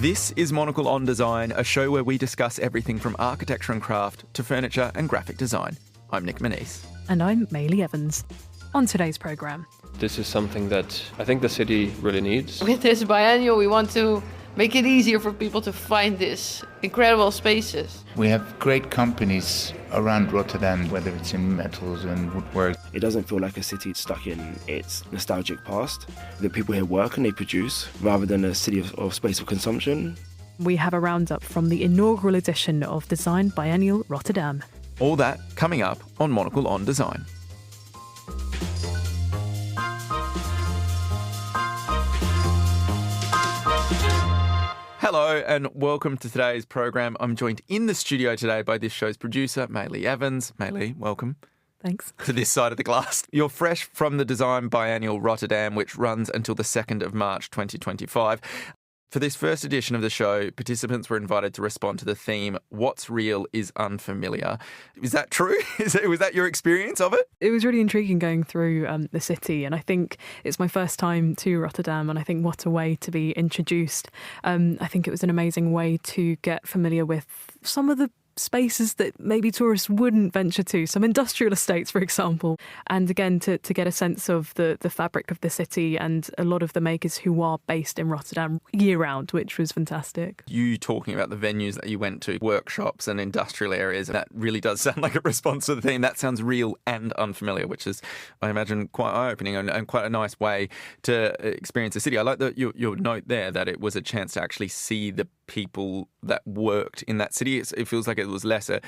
This is Monocle on Design, a show where we discuss everything from architecture and craft to furniture and graphic design. I'm Nick Manise. And I'm Maylee Evans. On today's programme. This is something that I think the city really needs. With this biennial, we want to make it easier for people to find these incredible spaces. We have great companies around Rotterdam, whether it's in metals and woodwork. It doesn't feel like a city stuck in its nostalgic past. The people here work and they produce, rather than a city of space of consumption. We have a roundup from the inaugural edition of Design Biennale Rotterdam. All that coming up on Monocle on Design. Hello and welcome to today's program. I'm joined in the studio today by this show's producer, Maylee Evans. Maylee, welcome. Thanks. To this side of the glass. You're fresh from the Design Biennale Rotterdam, which runs until the 2nd of March 2025. For this first edition of the show, participants were invited to respond to the theme, What's Real is Unfamiliar. Is that true? Was that your experience of it? It was really intriguing going through the city, and I think it's my first time to Rotterdam, and I think what a way to be introduced. I think it was an amazing way to get familiar with some of the spaces that maybe tourists wouldn't venture to, some industrial estates, for example. And again, to get a sense of the fabric of the city and a lot of the makers who are based in Rotterdam year-round, which was fantastic. You talking about the venues that you went to, workshops and industrial areas, that really does sound like a response to the theme. That sounds real and unfamiliar, which is, I imagine, quite eye-opening and quite a nice way to experience a city. I like your note there that it was a chance to actually see the people that worked in that city. It feels like it was less an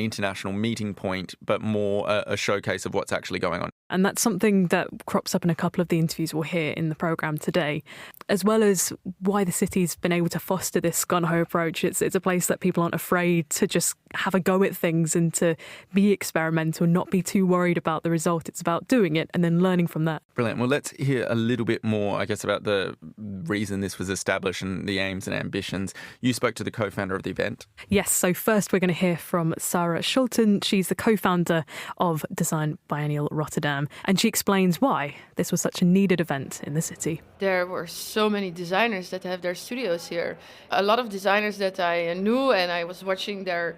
international meeting point, but more a showcase of what's actually going on. And that's something that crops up in a couple of the interviews we'll hear in the programme today, as well as why the city's been able to foster this gun-ho approach. It's a place that people aren't afraid to just have a go at things and to be experimental, not be too worried about the result. It's about doing it and then learning from that. Brilliant. Well, let's hear a little bit more, I guess, about the reason this was established and the aims and ambitions. You spoke to the co-founder of the event. Yes, so first we're going to hear from Sarah Schulten. She's the co-founder of Design Biennale Rotterdam, and she explains why this was such a needed event in the city. There were so many designers that have their studios here. A lot of designers that I knew, and I was watching their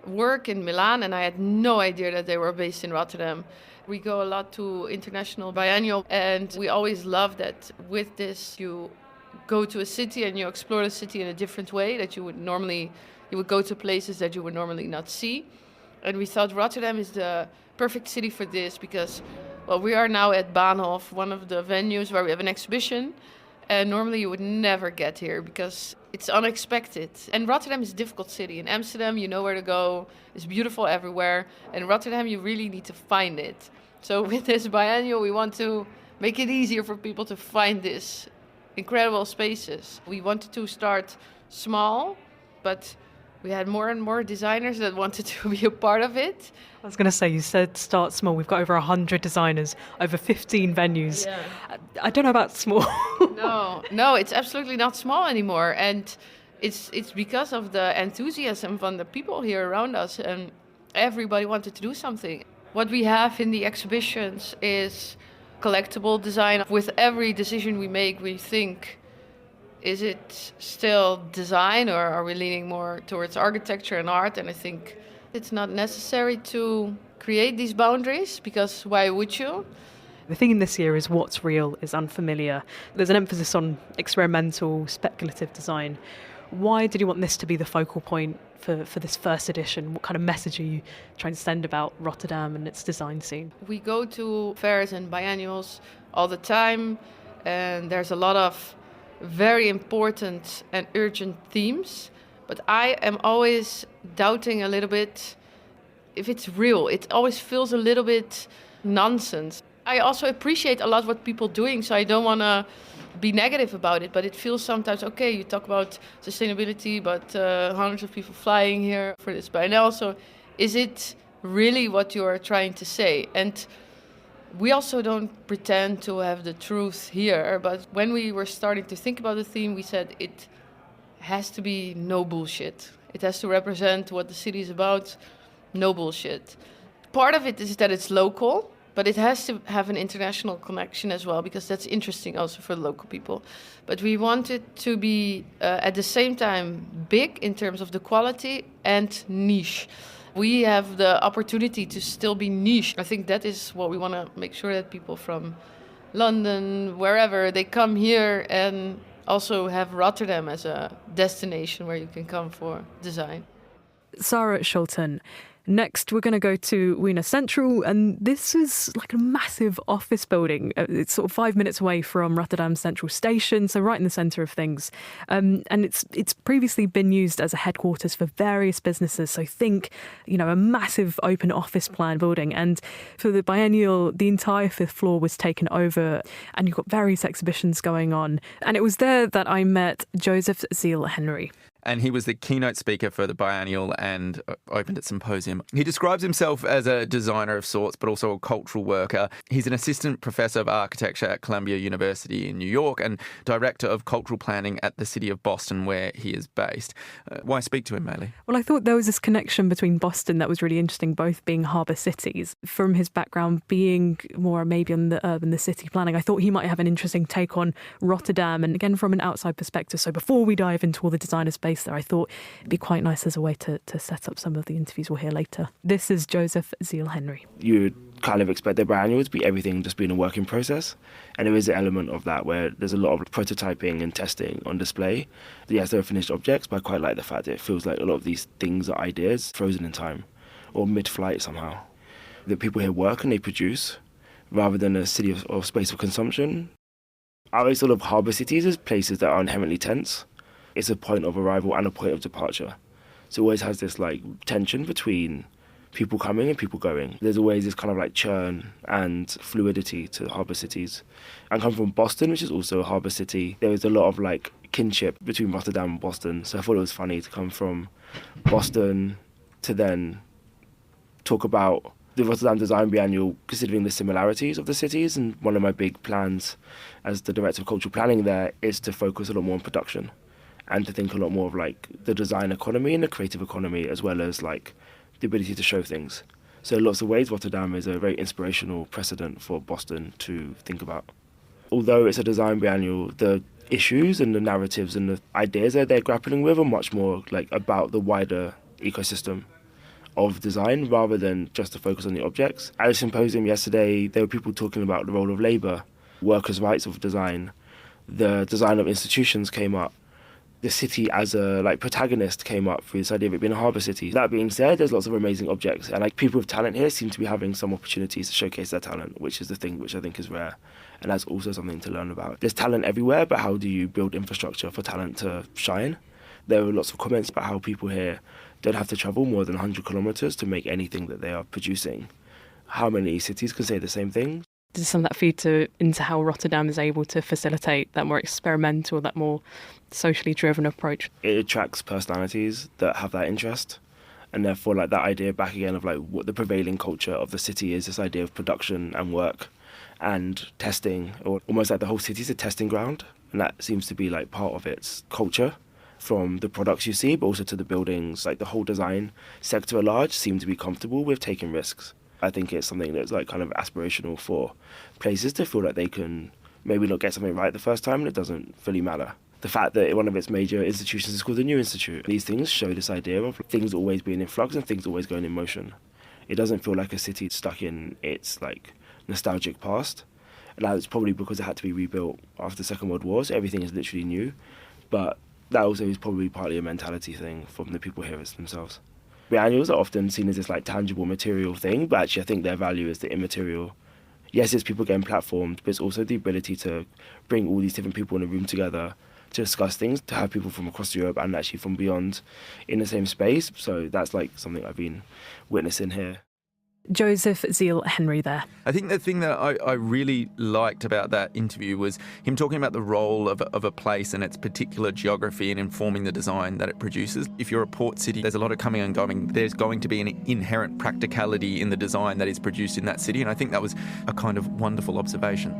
work in Milan, and I had no idea that they were based in Rotterdam. We go a lot to international biennial, and we always love that with this you go to a city and you explore the city in a different way that you would go to places that you would normally not see. And we thought Rotterdam is the perfect city for this because, well, we are now at Bahnhof, one of the venues where we have an exhibition. And normally you would never get here because it's unexpected. And Rotterdam is a difficult city. In Amsterdam, you know where to go. It's beautiful everywhere. And in Rotterdam, you really need to find it. So with this biennial, we want to make it easier for people to find these incredible spaces. We wanted to start small, but we had more and more designers that wanted to be a part of it. I was going to say, you said start small. We've got over 100 designers, over 15 venues. Yeah. I don't know about small. No, it's absolutely not small anymore. And it's because of the enthusiasm from the people here around us. And everybody wanted to do something. What we have in the exhibitions is collectible design. With every decision we make, we think, is it still design or are we leaning more towards architecture and art? And I think it's not necessary to create these boundaries because why would you? The theme this year is What's Real is Unfamiliar. There's an emphasis on experimental, speculative design. Why did you want this to be the focal point for this first edition? What kind of message are you trying to send about Rotterdam and its design scene? We go to fairs and biennials all the time, and there's a lot of very important and urgent themes, but I am always doubting a little bit if it's real. It always feels a little bit nonsense. I also appreciate a lot what people are doing, so I don't want to be negative about it, but it feels sometimes, okay, you talk about sustainability, but hundreds of people flying here for this biennale, so is it really what you are trying to say? And we also don't pretend to have the truth here, but when we were starting to think about the theme, we said it has to be no bullshit. It has to represent what the city is about, no bullshit. Part of it is that it's local, But it has to have an international connection as well, because that's interesting also for local people. But we want it to be at the same time big in terms of the quality and niche. We have the opportunity to still be niche. I think that is what we want to make sure that people from London, wherever, they come here and also have Rotterdam as a destination where you can come for design. Sarah Scholten. Next, we're going to go to Wiener Central, and this is like a massive office building. It's sort of 5 minutes away from Rotterdam Central Station, so right in the centre of things. And it's previously been used as a headquarters for various businesses. So think, a massive open office plan building. And for the biennial, the entire 5th floor was taken over, and you've got various exhibitions going on. And it was there that I met Joseph Ziel Henry. And he was the keynote speaker for the biennial and opened at symposium. He describes himself as a designer of sorts, but also a cultural worker. He's an assistant professor of architecture at Columbia University in New York and director of cultural planning at the city of Boston, where he is based. Why speak to him, Maylee? Well, I thought there was this connection between Boston that was really interesting, both being harbour cities. From his background being more maybe on the urban, the city planning, I thought he might have an interesting take on Rotterdam, and again from an outside perspective. So before we dive into all the designer space there, I thought it'd be quite nice as a way to set up some of the interviews we'll hear later. This is Joseph Ziel Henry. You would kind of expect the biennial to be everything just being a working process, and there is an element of that where there's a lot of prototyping and testing on display. Yes, there are finished objects, but I quite like the fact that it feels like a lot of these things are ideas frozen in time or mid-flight somehow. The people here work and they produce rather than a city of space of consumption. I always thought of harbour cities as places that are inherently tense. It's a point of arrival and a point of departure. So it always has this tension between people coming and people going. There's always this kind of churn and fluidity to harbour cities. I come from Boston, which is also a harbour city. There was a lot of kinship between Rotterdam and Boston. So I thought it was funny to come from Boston to then talk about the Rotterdam Design Biennale, considering the similarities of the cities. And one of my big plans as the director of cultural planning there is to focus a lot more on production, and to think a lot more of the design economy and the creative economy, as well as the ability to show things. So in lots of ways, Rotterdam is a very inspirational precedent for Boston to think about. Although it's a design biennial, the issues and the narratives and the ideas that they're grappling with are much more about the wider ecosystem of design rather than just to focus on the objects. At a symposium yesterday, there were people talking about the role of labour, workers' rights of design, the design of institutions came up. The city as a protagonist came up through this idea of it being a harbour city. That being said, there's lots of amazing objects, and people with talent here seem to be having some opportunities to showcase their talent, which is the thing which I think is rare, and that's also something to learn about. There's talent everywhere, but how do you build infrastructure for talent to shine? There were lots of comments about how people here don't have to travel more than 100 kilometres to make anything that they are producing. How many cities can say the same thing? Does some of that feed into how Rotterdam is able to facilitate that more experimental, that more socially driven approach? It attracts personalities that have that interest, and therefore that idea back again of what the prevailing culture of the city is, this idea of production and work and testing, or almost the whole city is a testing ground, and that seems to be part of its culture, from the products you see but also to the buildings. The whole design sector at large seem to be comfortable with taking risks. I think it's something that's kind of aspirational for places to feel like they can maybe not get something right the first time and it doesn't really matter. The fact that one of its major institutions is called the New Institute. These things show this idea of things always being in flux and things always going in motion. It doesn't feel like a city stuck in its nostalgic past. And that's probably because it had to be rebuilt after the Second World War, so everything is literally new. But that also is probably partly a mentality thing from the people here themselves. Biennials are often seen as this tangible material thing, but actually I think their value is the immaterial. Yes, it's people getting platformed, but it's also the ability to bring all these different people in a room together to discuss things, to have people from across Europe and actually from beyond in the same space. So that's something I've been witnessing here. Joseph Ziel Henry there. I think the thing that I really liked about that interview was him talking about the role of a place and its particular geography in informing the design that it produces. If you're a port city, there's a lot of coming and going. There's going to be an inherent practicality in the design that is produced in that city, and I think that was a kind of wonderful observation.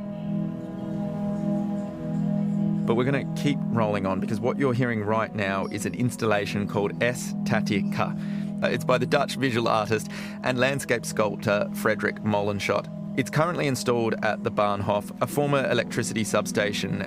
But we're going to keep rolling on, because what you're hearing right now is an installation called Estatieka. It's by the Dutch visual artist and landscape sculptor Frederik Molenschot. It's currently installed at the Bahnhof, a former electricity substation.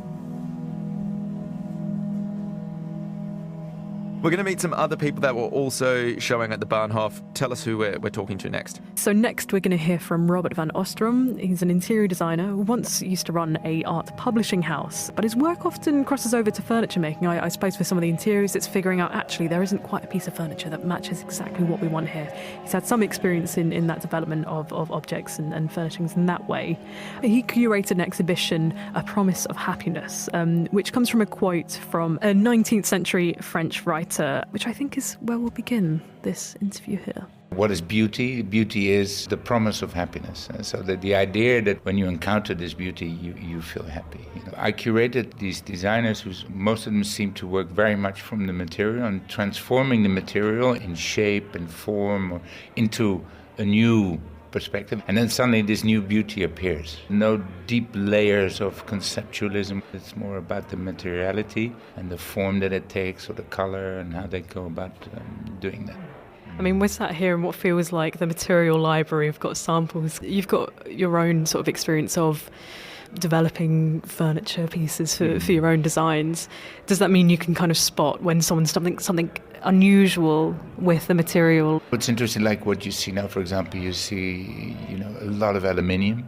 We're going to meet some other people that were also showing at the Bahnhof. Tell us who we're talking to next. So next we're going to hear from Robert van Ostrom. He's an interior designer who once used to run a art publishing house, but his work often crosses over to furniture making. I suppose for some of the interiors it's figuring out actually there isn't quite a piece of furniture that matches exactly what we want here. He's had some experience in that development of objects and furnishings in that way. He curated an exhibition, A Promise of Happiness, which comes from a quote from a 19th century French writer, which I think is where we'll begin this interview here. What is beauty? Beauty is the promise of happiness. So that the idea that when you encounter this beauty, you feel happy. I curated these designers who most of them seem to work very much from the material and transforming the material in shape and form or into a new perspective, and then suddenly this new beauty appears. No deep layers of conceptualism. It's more about the materiality and the form that it takes, or the color, and how they go about doing that. I mean, we're sat here in what feels like the material library. We've got samples. You've got your own sort of experience of developing furniture pieces for your own designs. Does that mean you can kind of spot when someone's something unusual with the material? What's interesting, like what you see now, for example, you see, a lot of aluminium.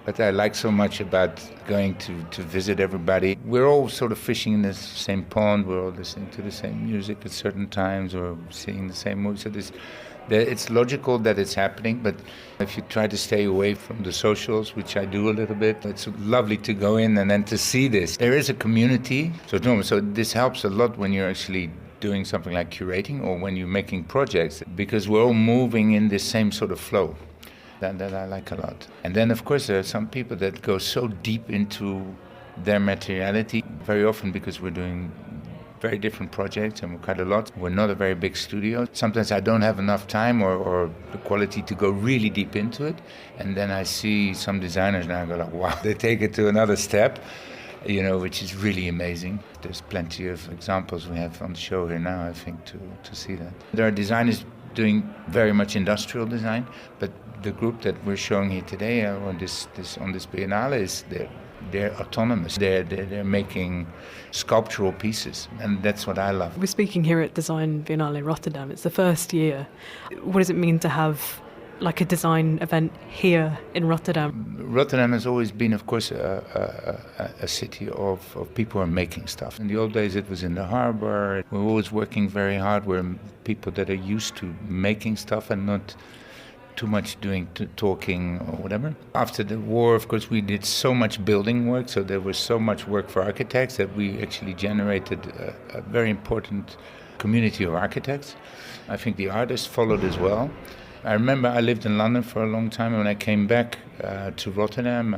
What I like so much about going to visit everybody, we're all sort of fishing in the same pond, we're all listening to the same music at certain times, or seeing the same movies. So it's logical that it's happening, but if you try to stay away from the socials, which I do a little bit, it's lovely to go in and then to see this. There is a community, so this helps a lot when you're actually doing something like curating or when you're making projects, because we're all moving in this same sort of flow. That I like a lot. And then, of course, there are some people that go so deep into their materiality, very often because we're doing very different projects and quite a lot. We're not a very big studio. Sometimes I don't have enough time or the quality to go really deep into it. And then I see some designers and I go like, wow, they take it to another step, which is really amazing. There's plenty of examples we have on the show here now, I think, to see that. There are designers doing very much industrial design, but the group that we're showing here today on this Biennale is they're autonomous. They're making sculptural pieces, and that's what I love. We're speaking here at Design Biennale Rotterdam. It's the first year. What does it mean to have like a design event here in Rotterdam? Rotterdam has always been, of course, a city of people who are making stuff. In the old days, it was in the harbor. We're always working very hard. We're people that are used to making stuff and not too much doing talking or whatever. After the war, of course, we did so much building work, so there was so much work for architects that we actually generated a very important community of architects. I think the artists followed as well. I remember I lived in London for a long time, and when I came back to Rotterdam,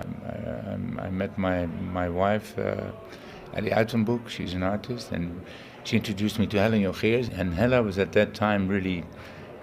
I met my wife, Ellie Uitenboek. She's an artist, and she introduced me to Hella Jogeers, and Hella was at that time really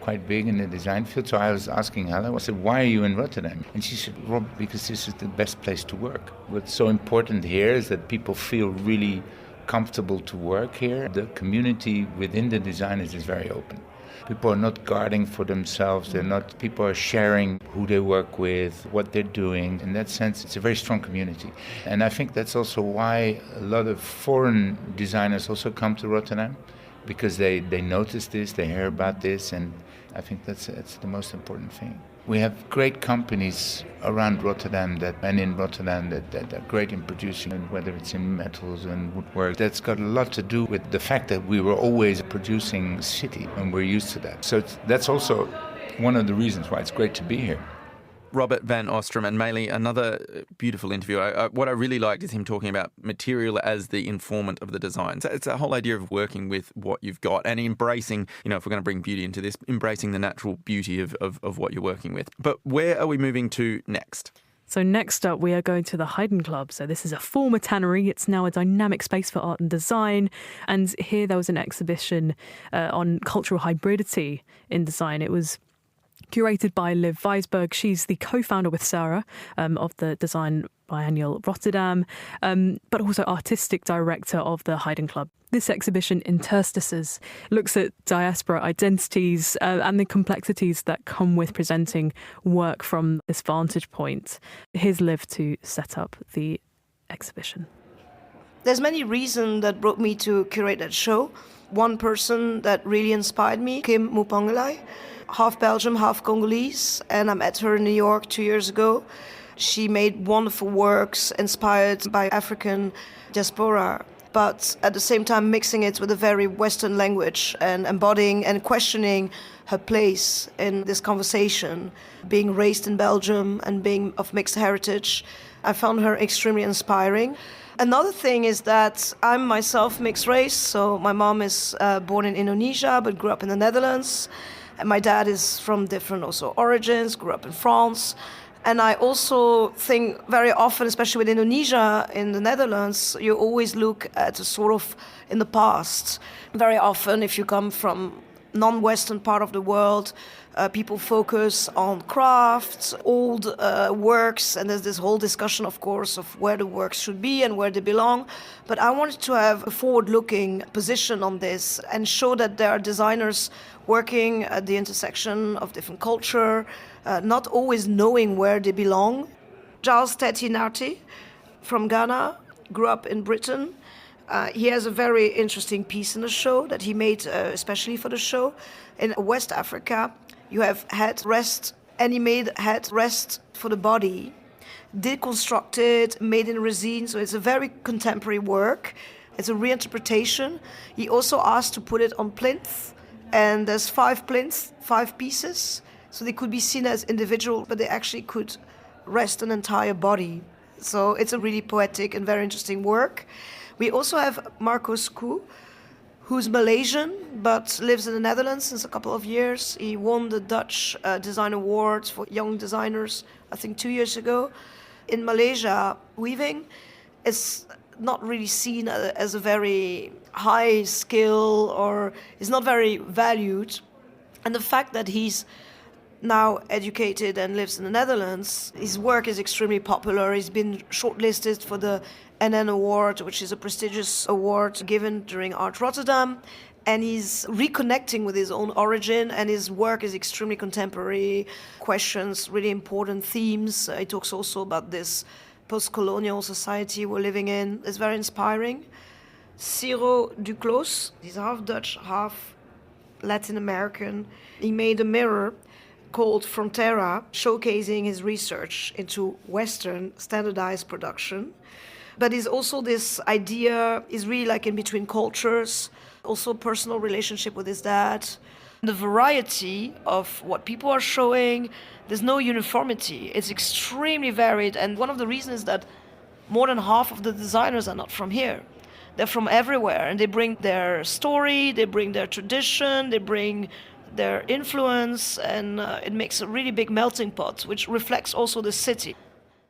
quite big in the design field. So I was asking Hella, I said, why are you in Rotterdam? And she said, Rob, because this is the best place to work. What's so important here is that people feel really comfortable to work here. The community within the designers is very open. People are not guarding for themselves. People are sharing who they work with, what they're doing. In that sense, it's a very strong community. And I think that's also why a lot of foreign designers also come to Rotterdam, because they notice this, they hear about this, and I think that's the most important thing. We have great companies around Rotterdam and in Rotterdam that are great in producing, whether it's in metals and woodwork. That's got a lot to do with the fact that we were always a producing city, and we're used to that. So that's also one of the reasons why it's great to be here. Robert van Ostrom, and Meili, another beautiful interview. What I really liked is him talking about material as the informant of the design. So it's a whole idea of working with what you've got and embracing, if we're going to bring beauty into this, embracing the natural beauty of what you're working with. But where are we moving to next? So next up, we are going to the Haydn Club. So this is a former tannery. It's now a dynamic space for art and design. And here there was an exhibition on cultural hybridity in design. It was curated by Liv Weisberg. She's the co-founder with Sarah of the Design Biennale Rotterdam, but also artistic director of the Haydn Club. This exhibition, Interstices, looks at diaspora identities and the complexities that come with presenting work from this vantage point. Here's Liv to set up the exhibition. There's many reasons that brought me to curate that show. One person that really inspired me, Kim Mupangalai, half Belgium, half Congolese, and I met her in New York 2 years ago. She made wonderful works inspired by African diaspora, but at the same time mixing it with a very Western language and embodying and questioning her place in this conversation. Being raised in Belgium and being of mixed heritage, I found her extremely inspiring. Another thing is that I'm myself mixed race, so my mom is born in Indonesia but grew up in the Netherlands, and my dad is from different also origins, grew up in France. And I also think very often, especially with Indonesia in the Netherlands, you always look at a sort of in the past. Very often, if you come from non-Western part of the world, people focus on crafts, old works, and there's this whole discussion, of course, of where the works should be and where they belong. But I wanted to have a forward-looking position on this and show that there are designers working at the intersection of different culture, not always knowing where they belong. Giles Teti Narti from Ghana grew up in Britain. He has a very interesting piece in the show that he made especially for the show. In West Africa, you have head rest, and he made head rest for the body, deconstructed, made in resin, so it's a very contemporary work. It's a reinterpretation. He also asked to put it on plinth, and there's 5 plinths, 5 pieces, so they could be seen as individual, but they actually could rest an entire body. So it's a really poetic and very interesting work. We also have Marcos Koo, who's Malaysian but lives in the Netherlands since a couple of years. He won the Dutch Design Award for young designers, I think 2 years ago. In Malaysia, weaving is not really seen as a very high skill or is not very valued. And the fact that he's now educated and lives in the Netherlands, his work is extremely popular. He's been shortlisted for the NN Award, which is a prestigious award given during Art Rotterdam, and he's reconnecting with his own origin, and his work is extremely contemporary, questions really important themes. He talks also about this post-colonial society we're living in. It's very inspiring. Ciro Duclos, he's half Dutch, half Latin American. He made a mirror called Frontera, showcasing his research into Western standardized production. But is also this idea, is really like in between cultures, also personal relationship with his dad. The variety of what people are showing, there's no uniformity. It's extremely varied, and one of the reasons is that more than half of the designers are not from here. They're from everywhere, and they bring their story, they bring their tradition, they bring their influence, and it makes a really big melting pot, which reflects also the city.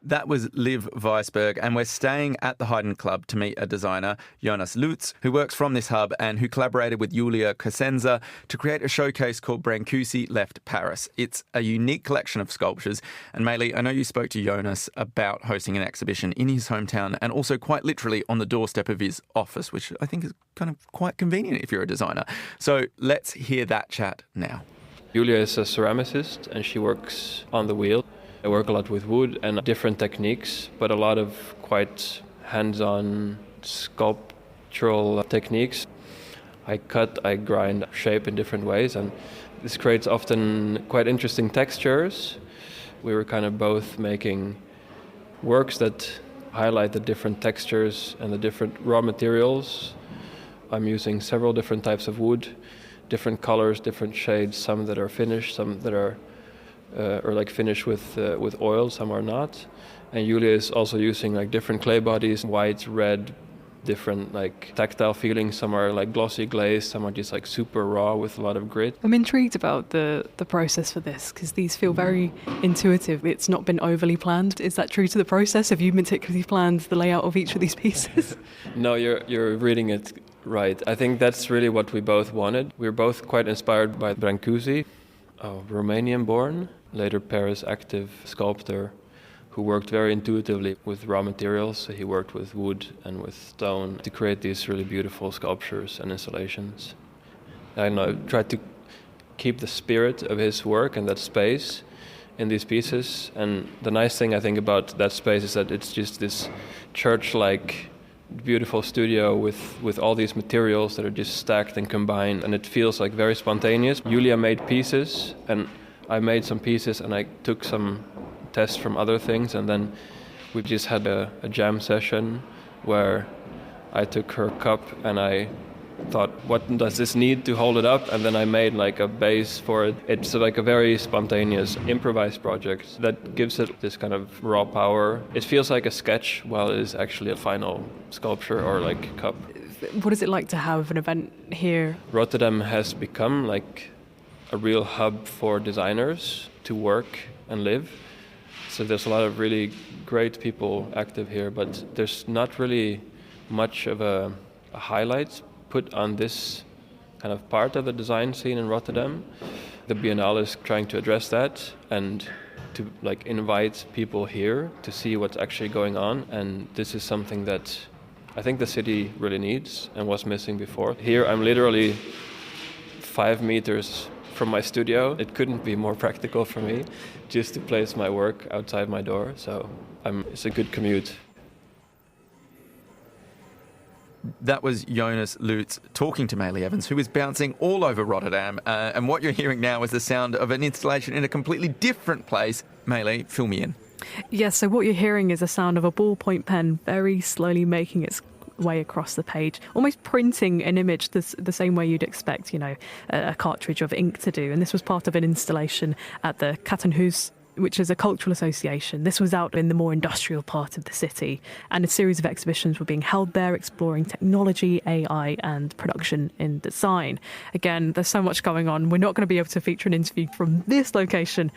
That was Liv Weisberg, and we're staying at the Haydn Club to meet a designer, Jonas Lutz, who works from this hub and who collaborated with Julia Cosenza to create a showcase called Brancusi Left Paris. It's a unique collection of sculptures, and Maylee, I know you spoke to Jonas about hosting an exhibition in his hometown and also quite literally on the doorstep of his office, which I think is kind of quite convenient if you're a designer. So let's hear that chat now. Julia is a ceramicist and she works on the wheel. I work a lot with wood and different techniques, but a lot of quite hands-on sculptural techniques. I cut, I grind, shape in different ways, and this creates often quite interesting textures. We were kind of both making works that highlight the different textures and the different raw materials. I'm using several different types of wood, different colors, different shades, some that are finished, some that are like finished with oil, some are not. And Julia is also using like different clay bodies, white, red, different like tactile feelings. Some are like glossy glaze, some are just like super raw with a lot of grit. I'm intrigued about the process for this because these feel very intuitive. It's not been overly planned. Is that true to the process? Have you meticulously planned the layout of each of these pieces? No, you're reading it right. I think that's really what we both wanted. We're both quite inspired by Brancusi, Romanian born, later Paris active sculptor who worked very intuitively with raw materials. So he worked with wood and with stone to create these really beautiful sculptures and installations. I tried to keep the spirit of his work and that space in these pieces. And the nice thing I think about that space is that it's just this church-like beautiful studio with all these materials that are just stacked and combined, and it feels like very spontaneous. Julia made pieces and I made some pieces, and I took some tests from other things, and then we just had a jam session where I took her cup and I thought, what does this need to hold it up? And then I made like a base for it. It's like a very spontaneous, improvised project that gives it this kind of raw power. It feels like a sketch while it is actually a final sculpture or like cup. What is it like to have an event here? Rotterdam has become like a real hub for designers to work and live. So there's a lot of really great people active here, but there's not really much of a highlight put on this kind of part of the design scene in Rotterdam. The Biennale is trying to address that and to like invite people here to see what's actually going on. And this is something that I think the city really needs and was missing before. Here I'm literally 5 meters from my studio. It couldn't be more practical for me just to place my work outside my door. So it's a good commute. That was Jonas Lutz talking to Maylee Evans, who is bouncing all over Rotterdam. And what you're hearing now is the sound of an installation in a completely different place. Maylee, fill me in. Yes, so what you're hearing is the sound of a ballpoint pen very slowly making its way across the page, almost printing an image the same way you'd expect, a cartridge of ink to do. And this was part of an installation at the Kattenhuis, which is a cultural association. This was out in the more industrial part of the city, and a series of exhibitions were being held there exploring technology, AI and production in design. Again, there's so much going on. We're not going to be able to feature an interview from this location,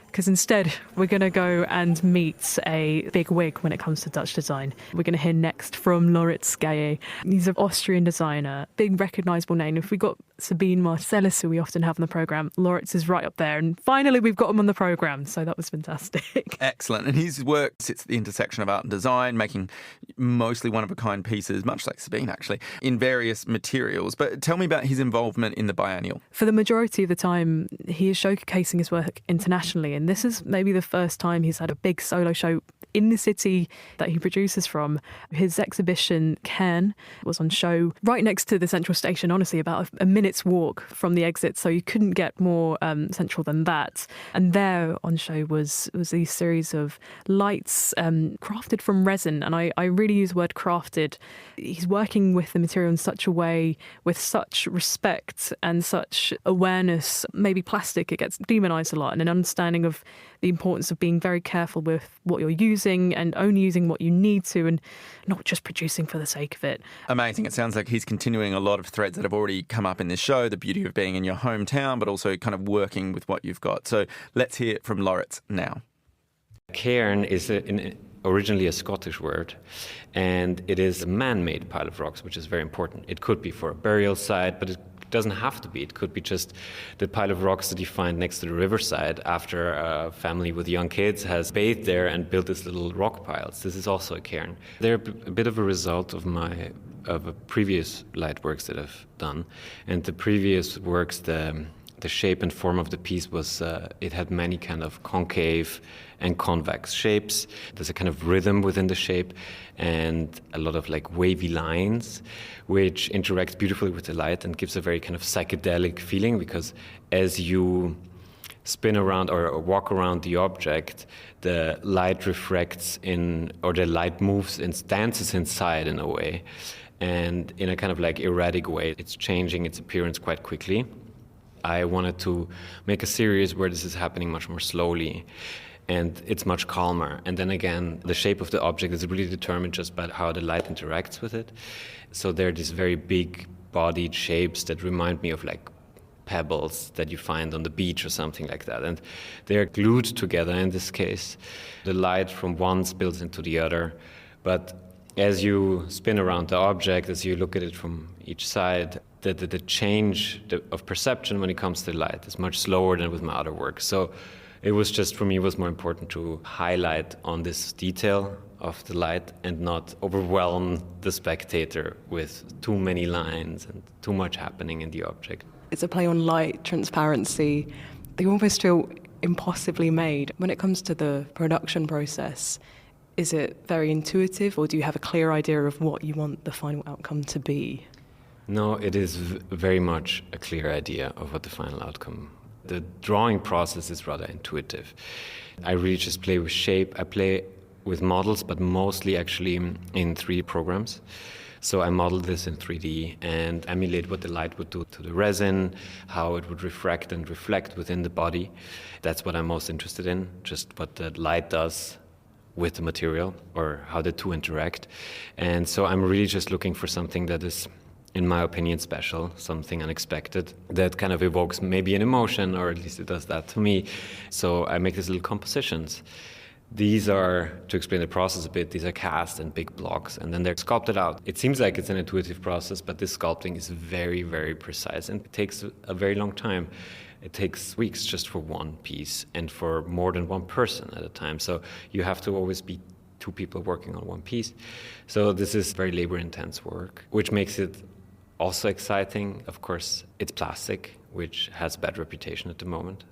because instead we're going to go and meet a big wig when it comes to Dutch design. We're going to hear next from Loritz Gaye. He's an Austrian designer, big recognisable name. If we got Sabine Marcellus, who we often have on the programme, Loritz is right up there. And finally we've got him on the programme, so that was fantastic. Excellent. And his work sits at the intersection of art and design, making mostly one-of-a-kind pieces, much like Sabine actually, in various materials. But tell me about his involvement in the biennial. For the majority of the time, he is showcasing his work internationally, and this is maybe the first time he's had a big solo show in the city that he produces from. His exhibition, Cannes, was on show right next to the central station, honestly, about a minute's walk from the exit, so you couldn't get more central than that. And there on show was these series of lights crafted from resin, and I really use the word crafted. He's working with the material in such a way, with such respect and such awareness. Maybe plastic, it gets demonised a lot, and an understanding of the importance of being very careful with what you're using and only using what you need to, and not just producing for the sake of it. Amazing. It sounds like he's continuing a lot of threads that have already come up in this show, the beauty of being in your hometown, but also kind of working with what you've got. So let's hear it from Loritz now. Cairn is originally a Scottish word, and it is a man-made pile of rocks, which is very important. It could be for a burial site, but it doesn't have to be. It could be just the pile of rocks that you find next to the riverside after a family with young kids has bathed there and built these little rock piles. This is also a cairn. They're a bit of a result of a previous light works that I've done. And the previous works, the shape and form of the piece was, it had many kind of concave and convex shapes. There's a kind of rhythm within the shape and a lot of like wavy lines, which interacts beautifully with the light and gives a very kind of psychedelic feeling, because as you spin around or walk around the object, the light refracts in, or the light moves and dances inside in a way. And in a kind of like erratic way, it's changing its appearance quite quickly. I wanted to make a series where this is happening much more slowly and it's much calmer. And then again, the shape of the object is really determined just by how the light interacts with it. So there are these very big bodied shapes that remind me of like pebbles that you find on the beach or something like that. And they're glued together in this case. The light from one spills into the other. But as you spin around the object, as you look at it from each side, the change of perception when it comes to light is much slower than with my other work. So It was just, for me, it was more important to highlight on this detail of the light and not overwhelm the spectator with too many lines and too much happening in the object. It's a play on light, transparency. They almost feel impossibly made. When it comes to the production process, is it very intuitive, or do you have a clear idea of what you want the final outcome to be? No, it is very much a clear idea of what the final outcome. The drawing process is rather intuitive. I really just play with shape. I play with models, but mostly actually in 3D programs. So I model this in 3D and emulate what the light would do to the resin, how it would refract and reflect within the body. That's what I'm most interested in, just what the light does with the material or how the two interact. And so I'm really just looking for something that is, in my opinion, special, something unexpected that kind of evokes maybe an emotion, or at least it does that to me. So I make these little compositions. These are, to explain the process a bit, these are cast in big blocks and then they're sculpted out. It seems like it's an intuitive process, but this sculpting is very, very precise and it takes a very long time. It takes weeks just for one piece and for more than one person at a time. So you have to always be 2 people working on one piece. So this is very labor-intense work, which makes it also exciting. Of course, it's plastic, which has a bad reputation at the moment.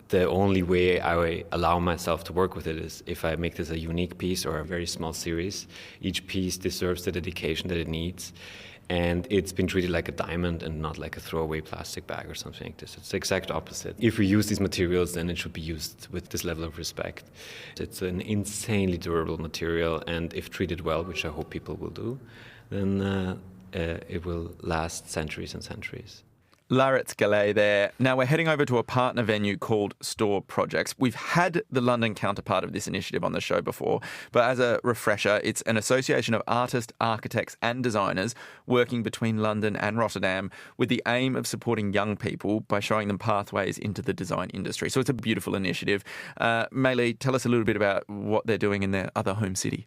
The only way I allow myself to work with it is if I make this a unique piece or a very small series. Each piece deserves the dedication that it needs. And it's been treated like a diamond and not like a throwaway plastic bag or something like this. It's the exact opposite. If we use these materials, then it should be used with this level of respect. It's an insanely durable material, and if treated well, which I hope people will do, then it will last centuries and centuries. Laritz Gallet there. Now we're heading over to a partner venue called Store Projects. We've had the London counterpart of this initiative on the show before, but as a refresher, it's an association of artists, architects and designers working between London and Rotterdam with the aim of supporting young people by showing them pathways into the design industry. So it's a beautiful initiative. Meili, tell us a little bit about what they're doing in their other home city.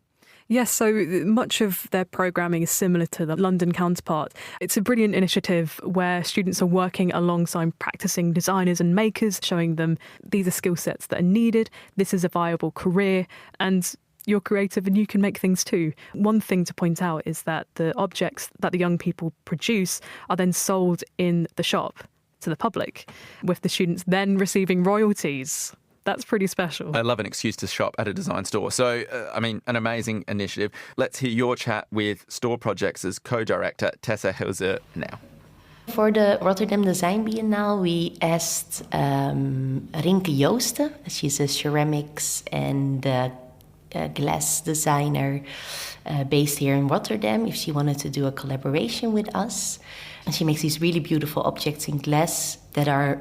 Yes, so much of their programming is similar to the London counterpart. It's a brilliant initiative where students are working alongside practicing designers and makers, showing them these are skill sets that are needed, this is a viable career, and you're creative and you can make things too. One thing to point out is that the objects that the young people produce are then sold in the shop to the public, with the students then receiving royalties. That's pretty special. I love an excuse to shop at a design store. So, an amazing initiative. Let's hear your chat with Store Projects' co-director, Tessa Hilzer, now. For the Rotterdam Design Biennale, we asked Rinke Joosten. She's a ceramics and glass designer based here in Rotterdam, if she wanted to do a collaboration with us. And she makes these really beautiful objects in glass that are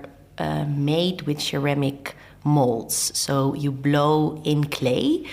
made with ceramic molds. So you blow in clay.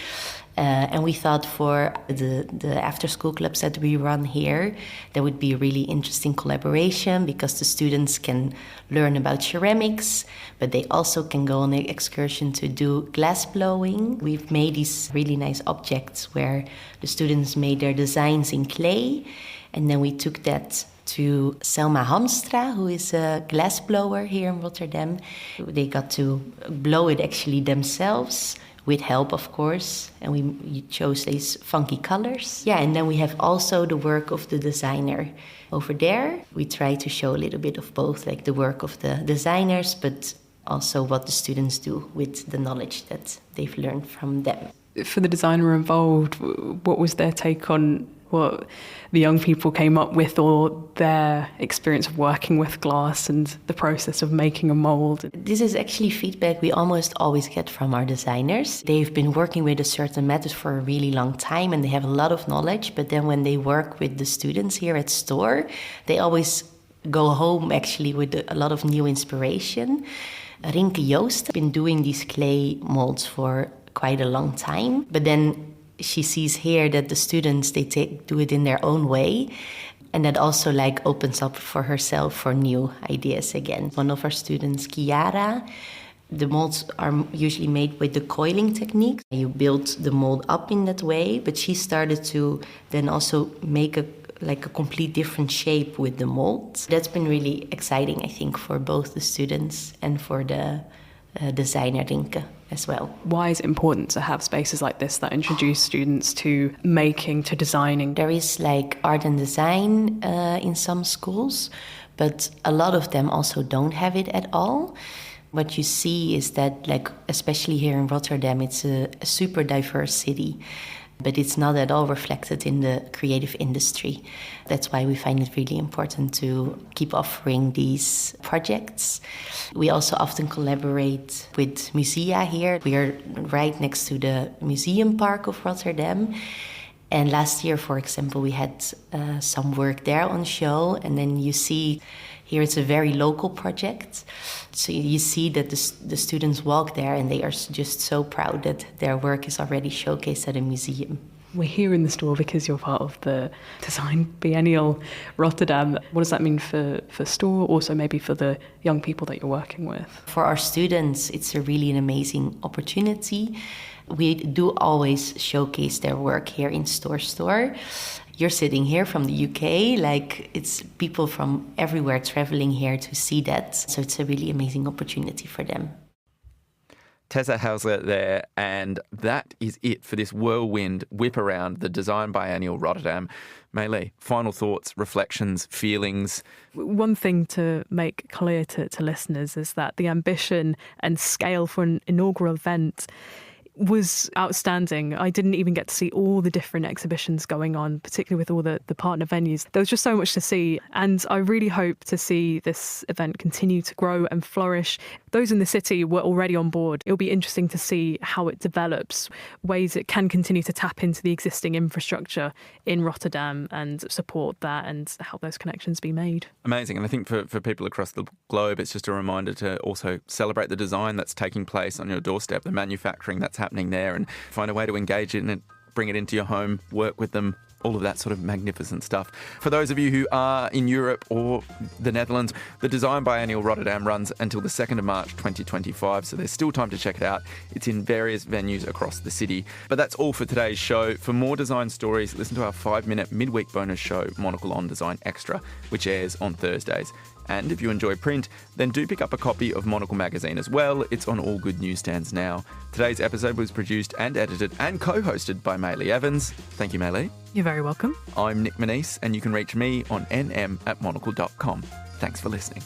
And we thought for the after-school clubs that we run here, that would be a really interesting collaboration because the students can learn about ceramics, but they also can go on an excursion to do glass blowing. We've made these really nice objects where the students made their designs in clay, and then we took that to Selma Hamstra, who is a glass blower here in Rotterdam. They got to blow it actually themselves, with help, of course, and we chose these funky colors. Yeah, and then we have also the work of the designer. Over there, we try to show a little bit of both, like the work of the designers, but also what the students do with the knowledge that they've learned from them. For the designer involved, what was their take on what the young people came up with, or their experience of working with glass and the process of making a mold? This is actually feedback we almost always get from our designers. They've been working with a certain method for a really long time and they have a lot of knowledge, but then when they work with the students here at Store, they always go home actually with a lot of new inspiration. Rinke Joosten has been doing these clay molds for quite a long time, but then she sees here that the students, they do it in their own way. And that also opens up for herself for new ideas again. One of our students, Chiara, the molds are usually made with the coiling technique. You build the mold up in that way, but she started to then also make a complete different shape with the mold. That's been really exciting, I think, for both the students and for the designer Rinke as well. Why is it important to have spaces like this that introduce students to making, to designing? There is like art and design in some schools, but a lot of them also don't have it at all. What you see is that, like, especially here in Rotterdam, it's a super diverse city, but it's not at all reflected in the creative industry. That's why we find it really important to keep offering these projects. We also often collaborate with musea here. We are right next to the museum park of Rotterdam. And last year, for example, we had some work there on show. And then you see here it's a very local project. So you see that the students walk there and they are just so proud that their work is already showcased at a museum. We're here in the store because you're part of the Design Biennale Rotterdam. What does that mean for store, also maybe for the young people that you're working with? For our students, it's really an amazing opportunity. We do always showcase their work here in Store. You're sitting here from the UK, like it's people from everywhere traveling here to see that. So it's a really amazing opportunity for them. Tessa Hausler there, and that is it for this whirlwind whip around the Design Biennale Rotterdam. Mei-Li, final thoughts, reflections, feelings? One thing to make clear to listeners is that the ambition and scale for an inaugural event was outstanding. I didn't even get to see all the different exhibitions going on, particularly with all the partner venues. There was just so much to see, and I really hope to see this event continue to grow and flourish. Those in the city were already on board. It'll be interesting to see how it develops, ways it can continue to tap into the existing infrastructure in Rotterdam and support that, and how those connections be made. Amazing. And I think for people across the globe, it's just a reminder to also celebrate the design that's taking place on your doorstep, the manufacturing that's happening there, and find a way to engage in it, bring it into your home, work with them, all of that sort of magnificent stuff. For those of you who are in Europe or the Netherlands, the Design Biennale Rotterdam runs until the 2nd of March 2025, so there's still time to check it out. It's in various venues across the city. But that's all for today's show. For more design stories, listen to our 5-minute midweek bonus show, Monocle on Design Extra, which airs on Thursdays. And if you enjoy print, then do pick up a copy of Monocle magazine as well. It's on all good newsstands now. Today's episode was produced and edited and co-hosted by Mei-Li Evans. Thank you, Mei-Li. You're very welcome. I'm Nick Manise, and you can reach me on nm@monocle.com. Thanks for listening.